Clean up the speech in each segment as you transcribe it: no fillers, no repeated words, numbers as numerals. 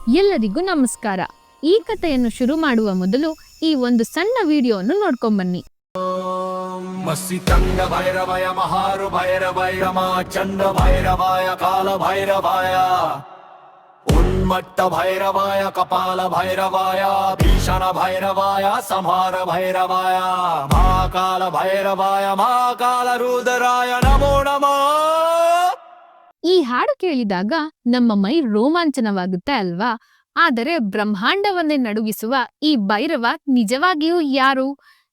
ಎಲ್ಲರಿಗೂ ನಮಸ್ಕಾರ. ಈ ಕಥೆಯನ್ನು ಶುರು ಮಾಡುವ ಮೊದಲು ಈ ಒಂದು ಸಣ್ಣ ವಿಡಿಯೋವನ್ನು ನೋಡ್ಕೊಂಬನ್ನಿ. ಮಸ್ಸಿತಂಗ ಭೈರವಯ ಮಹಾರು ಭೈರವಯ ಚಂಡ ಭೈರವಾಯ ಕಾಲ ಭೈರವಾಯ ಉನ್ಮಟ್ಟ ಭೈರವಾಯ ಕಪಾಲ ಭೈರವಾಯ ಭೀಷಣ ಭೈರವಾಯ ಸಂಹಾರ ಭೈರವಾಯ ಮಹಾಕಾಲ ಭೈರವಾಯ ಮಹಾಕಾಲ ರುದ್ರಾಯ ನಮೋ ನಮಃ. ಈ ಹಾಡು ಕೇಳಿದಾಗ ನಮ್ಮ ಮೈ ರೋಮಾಂಚನವಾಗುತ್ತೆ ಅಲ್ವಾ? ಆದರೆ ಬ್ರಹ್ಮಾಂಡವನ್ನೇ ನಡುಗಿಸುವ ಈ ಭೈರವ ನಿಜವಾಗಿಯೂ ಯಾರು?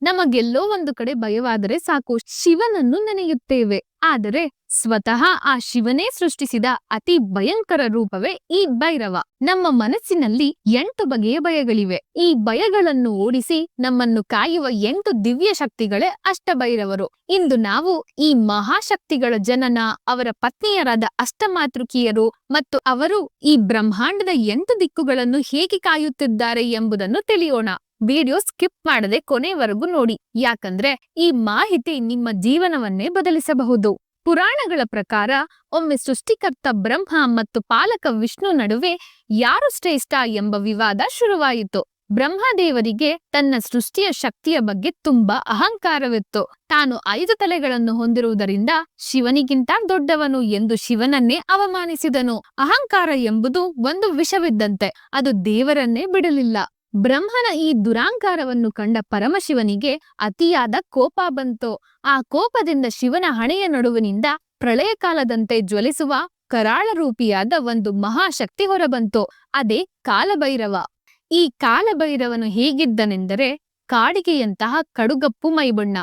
ನಮಗೆಲ್ಲೋ ಒಂದು ಕಡೆ ಭಯವಾದರೆ ಸಾಕು, ಶಿವನನ್ನು ನೆನೆಯುತ್ತೇವೆ. ಆದರೆ ಸ್ವತಃ ಆ ಶಿವನೇ ಸೃಷ್ಟಿಸಿದ ಅತಿ ಭಯಂಕರ ರೂಪವೇ ಈ ಭೈರವ. ನಮ್ಮ ಮನಸ್ಸಿನಲ್ಲಿ 8 ಬಗೆಯ ಭಯಗಳಿವೆ. ಈ ಭಯಗಳನ್ನು ಓಡಿಸಿ ನಮ್ಮನ್ನು ಕಾಯುವ 8 ದಿವ್ಯ ಶಕ್ತಿಗಳೇ ಅಷ್ಟಭೈರವರು. ಇಂದು ನಾವು ಈ ಮಹಾಶಕ್ತಿಗಳ ಜನನ, ಅವರ ಪತ್ನಿಯರಾದ ಅಷ್ಟಮಾತೃಕಿಯರು ಮತ್ತು ಅವರು ಈ ಬ್ರಹ್ಮಾಂಡದ 8 ದಿಕ್ಕುಗಳನ್ನು ಹೇಗೆ ಕಾಯುತ್ತಿದ್ದಾರೆ ಎಂಬುದನ್ನು ತಿಳಿಯೋಣ. ವಿಡಿಯೋ ಸ್ಕಿಪ್ ಮಾಡದೆ ಕೊನೆವರೆಗೂ ನೋಡಿ, ಯಾಕಂದ್ರೆ ಈ ಮಾಹಿತಿ ನಿಮ್ಮ ಜೀವನವನ್ನೇ ಬದಲಿಸಬಹುದು. ಪುರಾಣಗಳ ಪ್ರಕಾರ ಒಮ್ಮೆ ಸೃಷ್ಟಿಕರ್ತ ಬ್ರಹ್ಮ ಮತ್ತು ಪಾಲಕ ವಿಷ್ಣು ನಡುವೆ ಯಾರು ಶ್ರೇಷ್ಠ ಎಂಬ ವಿವಾದ ಶುರುವಾಯಿತು. ಬ್ರಹ್ಮದೇವರಿಗೆ ತನ್ನ ಸೃಷ್ಟಿಯ ಶಕ್ತಿಯ ಬಗ್ಗೆ ತುಂಬಾ ಅಹಂಕಾರವಿತ್ತು. ತಾನು 5 ತಲೆಗಳನ್ನು ಹೊಂದಿರುವುದರಿಂದ ಶಿವನಿಗಿಂತ ದೊಡ್ಡವನು ಎಂದು ಶಿವನನ್ನೇ ಅವಮಾನಿಸಿದನು. ಅಹಂಕಾರ ಎಂಬುದು ಒಂದು ವಿಷವಿದ್ದಂತೆ, ಅದು ದೇವರನ್ನೇ ಬಿಡಲಿಲ್ಲ. ಬ್ರಹ್ಮನ ಈ ದುರಾಂಕಾರವನ್ನು ಕಂಡ ಪರಮಶಿವನಿಗೆ ಅತಿಯಾದ ಕೋಪ ಬಂತು. ಆ ಕೋಪದಿಂದ ಶಿವನ ಹಣೆಯ ನಡುವಿನಿಂದ ಪ್ರಳಯ ಕಾಲದಂತೆ ಜ್ವಲಿಸುವ ಕರಾಳ ರೂಪಿಯಾದ ಒಂದು ಮಹಾಶಕ್ತಿ ಹೊರಬಂತು. ಅದೇ ಕಾಲಭೈರವ. ಈ ಕಾಲಭೈರವನು ಹೇಗಿದ್ದನೆಂದರೆ, ಕಾಡಿಗೆಯಂತಹ ಕಡುಗಪ್ಪು ಮೈಬಣ್ಣ,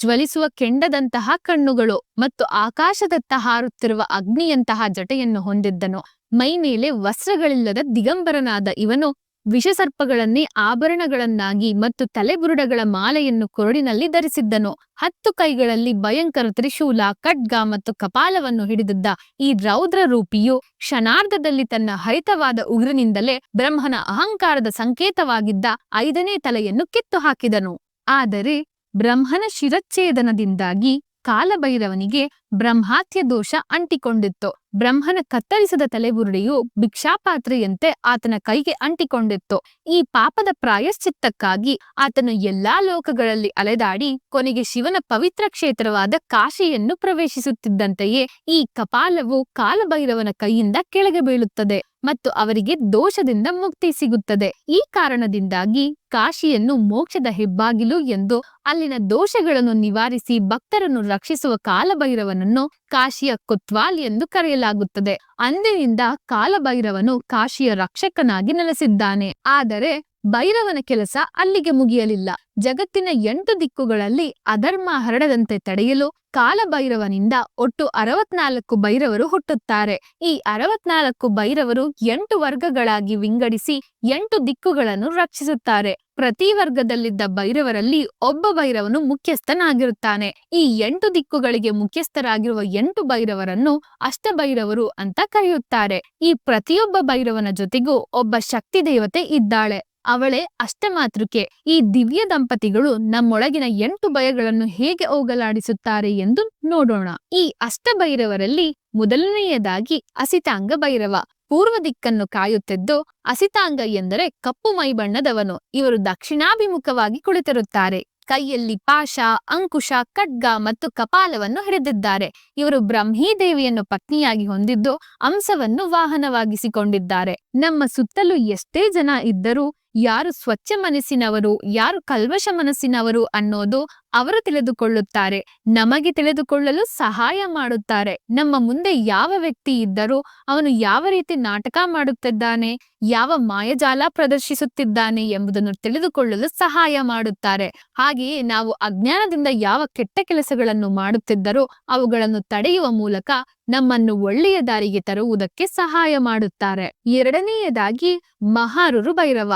ಜ್ವಲಿಸುವ ಕೆಂಡದಂತಹ ಕಣ್ಣುಗಳು ಮತ್ತು ಆಕಾಶದತ್ತ ಹಾರುತ್ತಿರುವ ಅಗ್ನಿಯಂತಹ ಜಟೆಯನ್ನು ಹೊಂದಿದ್ದನು. ಮೈ ಮೇಲೆ ವಸ್ತ್ರಗಳಿಲ್ಲದ ದಿಗಂಬರನಾದ ಇವನು ವಿಷಸರ್ಪಗಳನ್ನೇ ಆಭರಣಗಳನ್ನಾಗಿ ಮತ್ತು ತಲೆಬುರುಡಗಳ ಮಾಲೆಯನ್ನು ಕೊರಡಿನಲ್ಲಿ ಧರಿಸಿದ್ದನು. 10 ಕೈಗಳಲ್ಲಿ ಭಯಂಕರ ತ್ರಿಶೂಲ, ಖಡ್ಗ ಮತ್ತು ಕಪಾಲವನ್ನು ಹಿಡಿದಿದ್ದ ಈ ರೌದ್ರ ರೂಪಿಯು ಕ್ಷಣಾರ್ಧದಲ್ಲಿ ತನ್ನ ಹರಿತವಾದ ಉಗುರಿನಿಂದಲೇ ಬ್ರಹ್ಮನ ಅಹಂಕಾರದ ಸಂಕೇತವಾಗಿದ್ದ 5ನೇ ತಲೆಯನ್ನು ಕಿತ್ತು ಹಾಕಿದನು. ಆದರೆ ಬ್ರಹ್ಮನ ಶಿರಚ್ಛೇದನದಿಂದಾಗಿ ಕಾಲಭೈರವನಿಗೆ ಬ್ರಹ್ಮಾತ್ಯ ದೋಷ ಅಂಟಿಕೊಂಡಿತ್ತು. ಬ್ರಹ್ಮನ ಕತ್ತರಿಸಿದ ತಲೆಬುರುಡೆಯು ಭಿಕ್ಷಾಪಾತ್ರೆಯಂತೆ ಆತನ ಕೈಗೆ ಅಂಟಿಕೊಂಡಿತ್ತು. ಈ ಪಾಪದ ಪ್ರಾಯಶ್ಚಿತ್ತಕ್ಕಾಗಿ ಆತನು ಎಲ್ಲಾ ಲೋಕಗಳಲ್ಲಿ ಅಲೆದಾಡಿ ಕೊನೆಗೆ ಶಿವನ ಪವಿತ್ರ ಕ್ಷೇತ್ರವಾದ ಕಾಶಿಯನ್ನು ಪ್ರವೇಶಿಸುತ್ತಿದ್ದಂತೆಯೇ ಈ ಕಪಾಲವು ಕಾಲಭೈರವನ ಕೈಯಿಂದ ಕೆಳಗೆ ಬೀಳುತ್ತದೆ ಮತ್ತು ಅವರಿಗೆ ದೋಷದಿಂದ ಮುಕ್ತಿ ಸಿಗುತ್ತದೆ. ಈ ಕಾರಣದಿಂದಾಗಿ ಕಾಶಿಯನ್ನು ಮೋಕ್ಷದ ಹೆಬ್ಬಾಗಿಲು ಎಂದು, ಅಲ್ಲಿನ ದೋಷಗಳನ್ನು ನಿವಾರಿಸಿ ಭಕ್ತರನ್ನು ರಕ್ಷಿಸುವ ಕಾಲಭೈರವನನ್ನು ಕಾಶಿಯ ಕೊತ್ವಾಲ್ ಎಂದು ಕರೆಯಲಾಗುತ್ತದೆ. ಅಂದಿನಿಂದ ಕಾಲಭೈರವನು ಕಾಶಿಯ ರಕ್ಷಕನಾಗಿ ನೆಲೆಸಿದ್ದಾನೆ. ಆದರೆ ಭೈರವನ ಕೆಲಸ ಅಲ್ಲಿಗೆ ಮುಗಿಯಲಿಲ್ಲ. ಜಗತ್ತಿನ 8 ದಿಕ್ಕುಗಳಲ್ಲಿ ಅಧರ್ಮ ಹರಡದಂತೆ ತಡೆಯಲು ಕಾಲಭೈರವನಿಂದ ಒಟ್ಟು 64 ಭೈರವರು ಹುಟ್ಟುತ್ತಾರೆ. ಈ 64 ಭೈರವರು 8 ವರ್ಗಗಳಾಗಿ ವಿಂಗಡಿಸಿ 8 ದಿಕ್ಕುಗಳನ್ನು ರಕ್ಷಿಸುತ್ತಾರೆ. ಪ್ರತಿ ವರ್ಗದಲ್ಲಿದ್ದ ಭೈರವರಲ್ಲಿ ಒಬ್ಬ ಭೈರವನು ಮುಖ್ಯಸ್ಥನಾಗಿರುತ್ತಾನೆ. ಈ 8 ದಿಕ್ಕುಗಳಿಗೆ ಮುಖ್ಯಸ್ಥರಾಗಿರುವ 8 ಭೈರವರನ್ನು ಅಷ್ಟಭೈರವರು ಅಂತ ಕರೆಯುತ್ತಾರೆ. ಈ ಪ್ರತಿಯೊಬ್ಬ ಭೈರವನ ಜೊತೆಗೂ ಒಬ್ಬ ಶಕ್ತಿ ದೇವತೆ ಇದ್ದಾಳೆ. ಅವಳೇ ಅಷ್ಟಮಾತೃಕೆ. ಈ ದಿವ್ಯ ದಂಪತಿಗಳು ನಮ್ಮೊಳಗಿನ 8 ಭಯಗಳನ್ನು ಹೇಗೆ ಹೋಗಲಾಡಿಸುತ್ತಾರೆ ಎಂದು ನೋಡೋಣ. ಈ ಅಷ್ಟಭೈರವರಲ್ಲಿ ಮೊದಲನೆಯದಾಗಿ ಅಸಿತಾಂಗ ಭೈರವ. ಪೂರ್ವ ದಿಕ್ಕನ್ನು ಕಾಯುತ್ತಿದ್ದು, ಅಸಿತಾಂಗ ಎಂದರೆ ಕಪ್ಪು ಮೈ ಬಣ್ಣದವನು. ಇವರು ದಕ್ಷಿಣಾಭಿಮುಖವಾಗಿ ಕುಳಿತಿರುತ್ತಾರೆ. ಕೈಯಲ್ಲಿ ಪಾಶ, ಅಂಕುಶ, ಖಡ್ಗ ಮತ್ತು ಕಪಾಲವನ್ನು ಹಿಡಿದಿದ್ದಾರೆ. ಇವರು ಬ್ರಹ್ಮೀ ದೇವಿಯನ್ನು ಪತ್ನಿಯಾಗಿ ಹೊಂದಿದ್ದು ಅಂಶವನ್ನು ವಾಹನವಾಗಿಸಿಕೊಂಡಿದ್ದಾರೆ. ನಮ್ಮ ಸುತ್ತಲೂ ಎಷ್ಟೇ ಜನ ಇದ್ದರೂ ಯಾರು ಸ್ವಚ್ಛ ಮನಸ್ಸಿನವರು, ಯಾರು ಕಲ್ಮಶ ಮನಸ್ಸಿನವರು ಅನ್ನೋದು ಅವರು ತಿಳಿದುಕೊಳ್ಳುತ್ತಾರೆ. ನಮಗೆ ತಿಳಿದುಕೊಳ್ಳಲು ಸಹಾಯ ಮಾಡುತ್ತಾರೆ. ನಮ್ಮ ಮುಂದೆ ಯಾವ ವ್ಯಕ್ತಿ ಇದ್ದರೂ ಅವನು ಯಾವ ರೀತಿ ನಾಟಕ ಮಾಡುತ್ತಿದ್ದಾನೆ, ಯಾವ ಮಾಯಜಾಲ ಪ್ರದರ್ಶಿಸುತ್ತಿದ್ದಾನೆ ಎಂಬುದನ್ನು ತಿಳಿದುಕೊಳ್ಳಲು ಸಹಾಯ ಮಾಡುತ್ತಾರೆ. ಹಾಗೆಯೇ ನಾವು ಅಜ್ಞಾನದಿಂದ ಯಾವ ಕೆಟ್ಟ ಕೆಲಸಗಳನ್ನು ಮಾಡುತ್ತಿದ್ದರೋ ಅವುಗಳನ್ನು ತಡೆಯುವ ಮೂಲಕ ನಮ್ಮನ್ನು ಒಳ್ಳೆಯ ದಾರಿಗೆ ತರುವುದಕ್ಕೆ ಸಹಾಯ ಮಾಡುತ್ತಾರೆ. ಎರಡನೆಯದಾಗಿ ಮಹಾರುರು ಭೈರವ.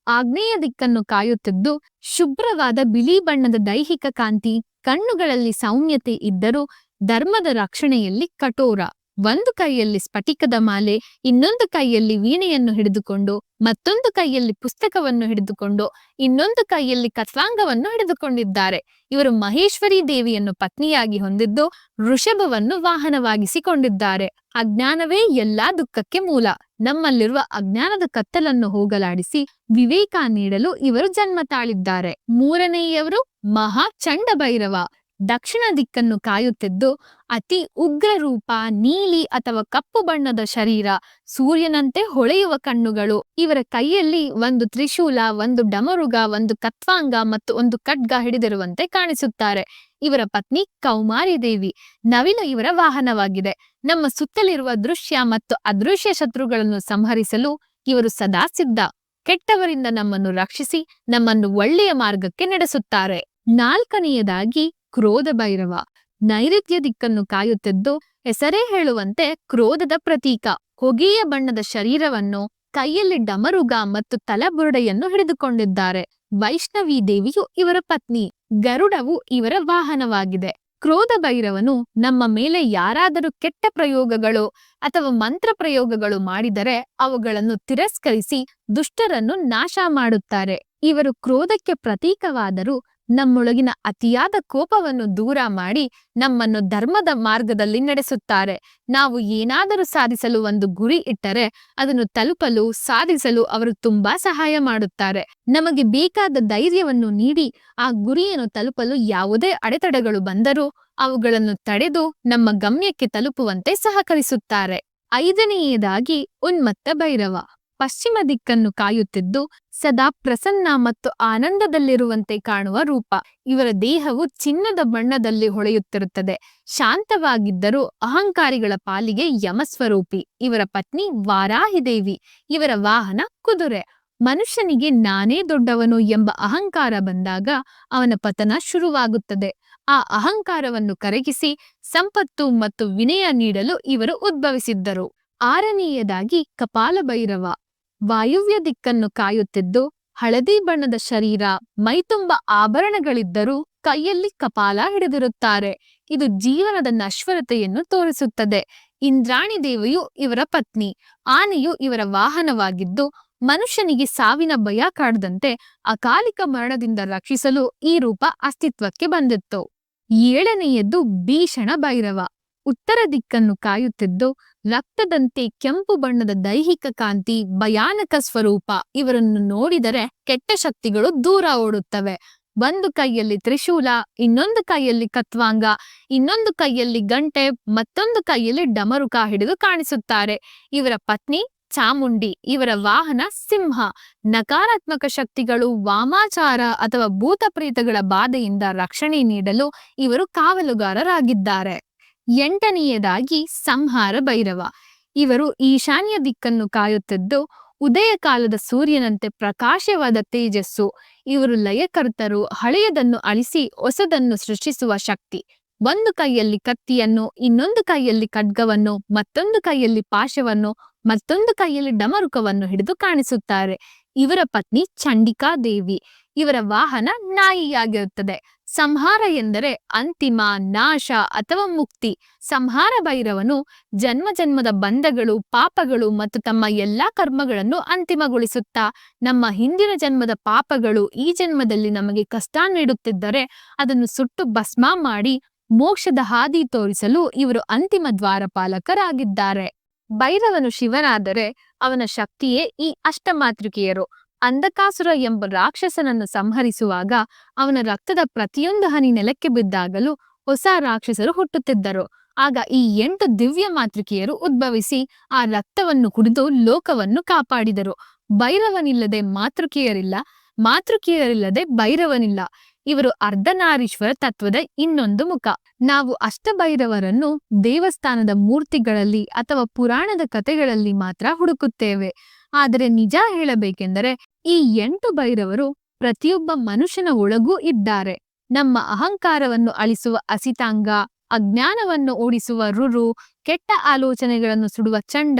ಆಗ್ನೇಯ ದಿಕ್ಕನ್ನು ಕಾಯುತ್ತಿದ್ದು, ಶುಭ್ರವಾದ ಬಿಳಿ ಬಣ್ಣದ ದೈಹಿಕ ಕಾಂತಿ, ಕಣ್ಣುಗಳಲ್ಲಿ ಸೌಮ್ಯತೆ ಇದ್ದರೂ ಧರ್ಮದ ರಕ್ಷಣೆಯಲ್ಲಿ ಕಠೋರ. ಒಂದು ಕೈಯಲ್ಲಿ ಸ್ಫಟಿಕದ ಮಾಲೆ, ಇನ್ನೊಂದು ಕೈಯಲ್ಲಿ ವೀಣೆಯನ್ನು ಹಿಡಿದುಕೊಂಡು, ಮತ್ತೊಂದು ಕೈಯಲ್ಲಿ ಪುಸ್ತಕವನ್ನು ಹಿಡಿದುಕೊಂಡು, ಇನ್ನೊಂದು ಕೈಯಲ್ಲಿ ಕತ್ವಾಂಗವನ್ನು ಹಿಡಿದುಕೊಂಡಿದ್ದಾರೆ. ಇವರು ಮಹೇಶ್ವರಿ ದೇವಿಯನ್ನು ಪತ್ನಿಯಾಗಿ ಹೊಂದಿದ್ದು ವೃಷಭವನ್ನು ವಾಹನವಾಗಿಸಿಕೊಂಡಿದ್ದಾರೆ. ಅಜ್ಞಾನವೇ ಎಲ್ಲಾ ದುಃಖಕ್ಕೆ ಮೂಲ. ನಮ್ಮಲ್ಲಿರುವ ಅಜ್ಞಾನದ ಕತ್ತಲನ್ನು ಹೋಗಲಾಡಿಸಿ ವಿವೇಕ ನೀಡಲು ಇವರು ಜನ್ಮ ತಾಳಿದ್ದಾರೆ. ಮೂರನೆಯವರು ಮಹಾ ಚಂಡ ಭೈರವ. ದಕ್ಷಿಣ ದಿಕ್ಕನ್ನು ಕಾಯುತ್ತಿದ್ದು ಅತಿ ಉಗ್ರ ರೂಪ, ನೀಲಿ ಅಥವಾ ಕಪ್ಪು ಬಣ್ಣದ ಶರೀರ, ಸೂರ್ಯನಂತೆ ಹೊಳೆಯುವ ಕಣ್ಣುಗಳು. ಇವರ ಕೈಯಲ್ಲಿ ಒಂದು ತ್ರಿಶೂಲ, ಒಂದು ಡಮರುಗ, ಒಂದು ಕತ್ವಾಂಗ ಮತ್ತು ಒಂದು ಖಡ್ಗ ಹಿಡಿದಿರುವಂತೆ ಕಾಣಿಸುತ್ತಾರೆ. ಇವರ ಪತ್ನಿ ಕೌಮಾರಿ ದೇವಿ. ನವಿಲು ಇವರ ವಾಹನವಾಗಿದೆ. ನಮ್ಮ ಸುತ್ತಲಿರುವ ದೃಶ್ಯ ಮತ್ತು ಅದೃಶ್ಯ ಶತ್ರುಗಳನ್ನು ಸಂಹರಿಸಲು ಇವರು ಸದಾ ಸಿದ್ಧ. ಕೆಟ್ಟವರಿಂದ ನಮ್ಮನ್ನು ರಕ್ಷಿಸಿ ನಮ್ಮನ್ನು ಒಳ್ಳೆಯ ಮಾರ್ಗಕ್ಕೆ ನಡೆಸುತ್ತಾರೆ. ನಾಲ್ಕನೆಯದಾಗಿ ಕ್ರೋಧ ಭೈರವ. ನೈಋತ್ಯ ದಿಕ್ಕನ್ನು ಕಾಯುತ್ತಿದ್ದು ಹೆಸರೇ ಹೇಳುವಂತೆ ಕ್ರೋಧದ ಪ್ರತೀಕ. ಹೊಗೆಯ ಬಣ್ಣದ ಶರೀರವನ್ನು, ಕೈಯಲ್ಲಿ ಡಮರುಗ ಮತ್ತು ತಲಬುರುಡೆಯನ್ನು ಹಿಡಿದುಕೊಂಡಿದ್ದಾರೆ. ವೈಷ್ಣವಿ ದೇವಿಯು ಇವರ ಪತ್ನಿ. ಗರುಡವು ಇವರ ವಾಹನವಾಗಿದೆ. ಕ್ರೋಧ ಭೈರವನು ನಮ್ಮ ಮೇಲೆ ಯಾರಾದರೂ ಕೆಟ್ಟ ಪ್ರಯೋಗಗಳು ಅಥವಾ ಮಂತ್ರ ಪ್ರಯೋಗಗಳು ಮಾಡಿದರೆ ಅವುಗಳನ್ನು ತಿರಸ್ಕರಿಸಿ ದುಷ್ಟರನ್ನು ನಾಶ ಮಾಡುತ್ತಾರೆ. ಇವರು ಕ್ರೋಧಕ್ಕೆ ಪ್ರತೀಕವಾದರೂ ನಮ್ಮೊಳಗಿನ ಅತಿಯಾದ ಕೋಪವನ್ನು ದೂರ ಮಾಡಿ ನಮ್ಮನ್ನು ಧರ್ಮದ ಮಾರ್ಗದಲ್ಲಿ ನಡೆಸುತ್ತಾರೆ. ನಾವು ಏನಾದರೂ ಸಾಧಿಸಲು ಒಂದು ಗುರಿ ಇಟ್ಟರೆ ಅದನ್ನು ತಲುಪಲು, ಸಾಧಿಸಲು ಅವರು ತುಂಬಾ ಸಹಾಯ ಮಾಡುತ್ತಾರೆ. ನಮಗೆ ಬೇಕಾದ ಧೈರ್ಯವನ್ನು ನೀಡಿ ಆ ಗುರಿಯನ್ನು ತಲುಪಲು ಯಾವುದೇ ಅಡೆತಡೆಗಳು ಬಂದರೂ ಅವುಗಳನ್ನು ತಡೆದು ನಮ್ಮ ಗಮ್ಯಕ್ಕೆ ತಲುಪುವಂತೆ ಸಹಕರಿಸುತ್ತಾರೆ. ಐದನೆಯದಾಗಿ ಉನ್ಮತ್ತ ಭೈರವ. ಪಶ್ಚಿಮ ದಿಕ್ಕನ್ನು ಕಾಯುತ್ತಿದ್ದು ಸದಾ ಪ್ರಸನ್ನ ಮತ್ತು ಆನಂದದಲ್ಲಿರುವಂತೆ ಕಾಣುವ ರೂಪ. ಇವರ ದೇಹವು ಚಿನ್ನದ ಬಣ್ಣದಲ್ಲಿ ಹೊಳೆಯುತ್ತಿರುತ್ತದೆ. ಶಾಂತವಾಗಿದ್ದರೂ ಅಹಂಕಾರಿಗಳ ಪಾಲಿಗೆ ಯಮಸ್ವರೂಪಿ. ಇವರ ಪತ್ನಿ ವಾರಾಹಿ ದೇವಿ. ಇವರ ವಾಹನ ಕುದುರೆ. ಮನುಷ್ಯನಿಗೆ ನಾನೇ ದೊಡ್ಡವನು ಎಂಬ ಅಹಂಕಾರ ಬಂದಾಗ ಅವನ ಪತನ ಶುರುವಾಗುತ್ತದೆ. ಆ ಅಹಂಕಾರವನ್ನು ಕರಗಿಸಿ ಸಂಪತ್ತು ಮತ್ತು ವಿನಯ ನೀಡಲು ಇವರು ಉದ್ಭವಿಸಿದ್ದರು. ಆರನೆಯದಾಗಿ ಕಪಾಲ ಭೈರವ. ವಾಯುವ್ಯ ದಿಕ್ಕನ್ನು ಕಾಯುತ್ತಿದ್ದು ಹಳದಿ ಬಣ್ಣದ ಶರೀರ, ಮೈತುಂಬ ಆಭರಣಗಳಿದ್ದರೂ ಕೈಯಲ್ಲಿ ಕಪಾಲ ಹಿಡಿದಿರುತ್ತಾರೆ. ಇದು ಜೀವನದ ನಶ್ವರತೆಯನ್ನು ತೋರಿಸುತ್ತದೆ. ಇಂದ್ರಾಣಿ ದೇವಿಯು ಇವರ ಪತ್ನಿ. ಆನೆಯು ಇವರ ವಾಹನವಾಗಿದ್ದು ಮನುಷ್ಯನಿಗೆ ಸಾವಿನ ಭಯ ಕಾಡದಂತೆ ಅಕಾಲಿಕ ಮರಣದಿಂದ ರಕ್ಷಿಸಲು ಈ ರೂಪ ಅಸ್ತಿತ್ವಕ್ಕೆ ಬಂದಿತ್ತು. ಏಳನೆಯದ್ದು ಭೀಷಣ ಭೈರವ. ಉತ್ತರ ದಿಕ್ಕನ್ನು ಕಾಯುತ್ತಿದ್ದು ರಕ್ತದಂತೆ ಕೆಂಪು ಬಣ್ಣದ ದೈಹಿಕ ಕಾಂತಿ, ಭಯಾನಕ ಸ್ವರೂಪ. ಇವರನ್ನು ನೋಡಿದರೆ ಕೆಟ್ಟ ಶಕ್ತಿಗಳು ದೂರ ಓಡುತ್ತವೆ. ಒಂದು ಕೈಯಲ್ಲಿ ತ್ರಿಶೂಲ, ಇನ್ನೊಂದು ಕೈಯಲ್ಲಿ ಕತ್ವಾಂಗ, ಇನ್ನೊಂದು ಕೈಯಲ್ಲಿ ಗಂಟೆ, ಮತ್ತೊಂದು ಕೈಯಲ್ಲಿ ಡಮರುಕ ಹಿಡಿದು ಕಾಣಿಸುತ್ತಾರೆ. ಇವರ ಪತ್ನಿ ಚಾಮುಂಡಿ. ಇವರ ವಾಹನ ಸಿಂಹ. ನಕಾರಾತ್ಮಕ ಶಕ್ತಿಗಳು, ವಾಮಾಚಾರ ಅಥವಾ ಭೂತ ಪ್ರೇತಗಳ ಬಾಧೆಯಿಂದ ರಕ್ಷಣೆ ನೀಡಲು ಇವರು ಕಾವಲುಗಾರರಾಗಿದ್ದಾರೆ. ಎಂಟನೆಯದಾಗಿ ಸಂಹಾರ ಭೈರವ. ಇವರು ಈಶಾನ್ಯ ದಿಕ್ಕನ್ನು ಕಾಯುತ್ತಿದ್ದು ಉದಯ ಕಾಲದ ಸೂರ್ಯನಂತೆ ಪ್ರಕಾಶವಾದ ತೇಜಸ್ಸು. ಇವರು ಲಯಕರ್ತರು. ಹಳೆಯದನ್ನು ಅಳಿಸಿ ಹೊಸದನ್ನು ಸೃಷ್ಟಿಸುವ ಶಕ್ತಿ. ಒಂದು ಕೈಯಲ್ಲಿ ಕತ್ತಿಯನ್ನು, ಇನ್ನೊಂದು ಕೈಯಲ್ಲಿ ಖಡ್ಗವನ್ನು, ಮತ್ತೊಂದು ಕೈಯಲ್ಲಿ ಪಾಶವನ್ನು, ಮತ್ತೊಂದು ಕೈಯಲ್ಲಿ ಡಮರುಕವನ್ನು ಹಿಡಿದು ಕಾಣಿಸುತ್ತಾರೆ. ಇವರ ಪತ್ನಿ ಚಂಡಿಕಾ ದೇವಿ. ಇವರ ವಾಹನ ನಾಯಿಯಾಗಿರುತ್ತದೆ. ಸಂಹಾರ ಎಂದರೆ ಅಂತಿಮ, ನಾಶ ಅಥವಾ ಮುಕ್ತಿ. ಸಂಹಾರ ಭೈರವನು ಜನ್ಮ ಜನ್ಮದ ಬಂಧಗಳು, ಪಾಪಗಳು ಮತ್ತು ತಮ್ಮ ಎಲ್ಲಾ ಕರ್ಮಗಳನ್ನು ಅಂತಿಮಗೊಳಿಸುತ್ತಾ ನಮ್ಮ ಹಿಂದಿನ ಜನ್ಮದ ಪಾಪಗಳು ಈ ಜನ್ಮದಲ್ಲಿ ನಮಗೆ ಕಷ್ಟ ನೀಡುತ್ತಿದ್ದರೆ ಅದನ್ನು ಸುಟ್ಟು ಭಸ್ಮ ಮಾಡಿ ಮೋಕ್ಷದ ಹಾದಿ ತೋರಿಸಲು ಇವರು ಅಂತಿಮ ದ್ವಾರಪಾಲಕರಾಗಿದ್ದಾರೆ. ಭೈರವನು ಶಿವನಾದರೆ ಅವನ ಶಕ್ತಿಯೇ ಈ ಅಷ್ಟಮಾತೃಕೆಯರು. ಅಂಧಕಾಸುರ ಎಂಬ ರಾಕ್ಷಸನನ್ನು ಸಂಹರಿಸುವಾಗ ಅವನ ರಕ್ತದ ಪ್ರತಿಯೊಂದು ಹನಿ ನೆಲಕ್ಕೆ ಬಿದ್ದಾಗಲೂ ಹೊಸ ರಾಕ್ಷಸರು ಹುಟ್ಟುತ್ತಿದ್ದರು. ಆಗ ಈ 8 ದಿವ್ಯ ಮಾತೃಕೆಯರು ಉದ್ಭವಿಸಿ ಆ ರಕ್ತವನ್ನು ಕುಡಿದು ಲೋಕವನ್ನು ಕಾಪಾಡಿದರು. ಭೈರವನಿಲ್ಲದೆ ಮಾತೃಕೆಯರಿಲ್ಲ, ಮಾತೃಕೆಯರಿಲ್ಲದೆ ಭೈರವನಿಲ್ಲ. ಇವರು ಅರ್ಧನಾರೀಶ್ವರ ತತ್ವದ ಇನ್ನೊಂದು ಮುಖ. ನಾವು ಅಷ್ಟಭೈರವರನ್ನು ದೇವಸ್ಥಾನದ ಮೂರ್ತಿಗಳಲ್ಲಿ ಅಥವಾ ಪುರಾಣದ ಕಥೆಗಳಲ್ಲಿ ಮಾತ್ರ ಹುಡುಕುತ್ತೇವೆ. ಆದರೆ ನಿಜ ಹೇಳಬೇಕೆಂದರೆ ಈ 8 ಭೈರವರು ಪ್ರತಿಯೊಬ್ಬ ಮನುಷ್ಯನ ಒಳಗೂ ಇದ್ದಾರೆ. ನಮ್ಮ ಅಹಂಕಾರವನ್ನು ಅಳಿಸುವ ಅಸಿತಾಂಗ, ಅಜ್ಞಾನವನ್ನು ಓಡಿಸುವ ರುರು, ಕೆಟ್ಟ ಆಲೋಚನೆಗಳನ್ನು ಸುಡುವ ಚಂಡ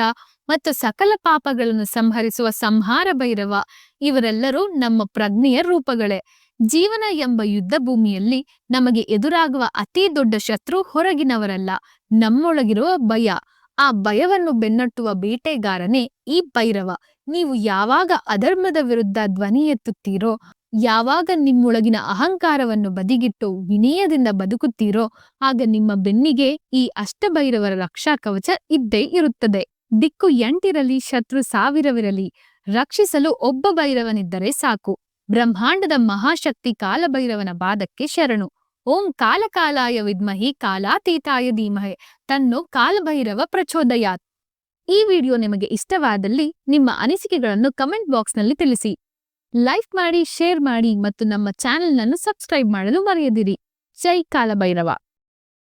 ಮತ್ತು ಸಕಲ ಪಾಪಗಳನ್ನು ಸಂಹರಿಸುವ ಸಂಹಾರ ಭೈರವ. ಇವರೆಲ್ಲರೂ ನಮ್ಮ ಪ್ರಜ್ಞೆಯ ರೂಪಗಳೇ. ಜೀವನ ಎಂಬ ಯುದ್ಧ ಭೂಮಿಯಲ್ಲಿ ನಮಗೆ ಎದುರಾಗುವ ಅತಿ ದೊಡ್ಡ ಶತ್ರು ಹೊರಗಿನವರಲ್ಲ, ನಮ್ಮೊಳಗಿರುವ ಭಯ. ಆ ಭಯವನ್ನು ಬೆನ್ನಟ್ಟುವ ಬೇಟೆಗಾರನೇ ಈ ಭೈರವ. ನೀವು ಯಾವಾಗ ಅಧರ್ಮದ ವಿರುದ್ಧ ಧ್ವನಿ ಎತ್ತುತ್ತೀರೋ, ಯಾವಾಗ ನಿಮ್ಮೊಳಗಿನ ಅಹಂಕಾರವನ್ನು ಬದಿಗಿಟ್ಟು ವಿನಯದಿಂದ ಬದುಕುತ್ತೀರೋ, ಆಗ ನಿಮ್ಮ ಬೆನ್ನಿಗೆ ಈ ಅಷ್ಟಭೈರವರ ರಕ್ಷಾ ಕವಚ ಇದ್ದೇ ಇರುತ್ತದೆ. ದಿಕ್ಕು ಎಂಟಿರಲಿ, ಶತ್ರು ಸಾವಿರವಿರಲಿ, ರಕ್ಷಿಸಲು ಒಬ್ಬ ಭೈರವನಿದ್ದರೆ ಸಾಕು. ಬ್ರಹ್ಮಾಂಡದ ಮಹಾಶಕ್ತಿ ಕಾಲಭೈರವನ ಪಾದಕ್ಕೆ ಶರಣು. ಓಂ ಕಾಲಕಾಲಾಯ ವಿದ್ಮಹಿ ಕಾಲಾತೀತಾಯ ಧೀಮಹಿ ತನ್ನೋ ಕಾಲಭೈರವ ಪ್ರಚೋದಯಾತ್. ಈ ವಿಡಿಯೋ ನಿಮಗೆ ಇಷ್ಟವಾದಲ್ಲಿ ನಿಮ್ಮ ಅನಿಸಿಕೆಗಳನ್ನು ಕಮೆಂಟ್ ಬಾಕ್ಸ್ನಲ್ಲಿ ತಿಳಿಸಿ. ಲೈಕ್ ಮಾಡಿ, ಶೇರ್ ಮಾಡಿ ಮತ್ತು ನಮ್ಮ ಚಾನೆಲ್ ಅನ್ನು ಸಬ್ಸ್ಕ್ರೈಬ್ ಮಾಡಲು ಮರೆಯದಿರಿ. ಜೈ ಕಾಲಭೈರವ.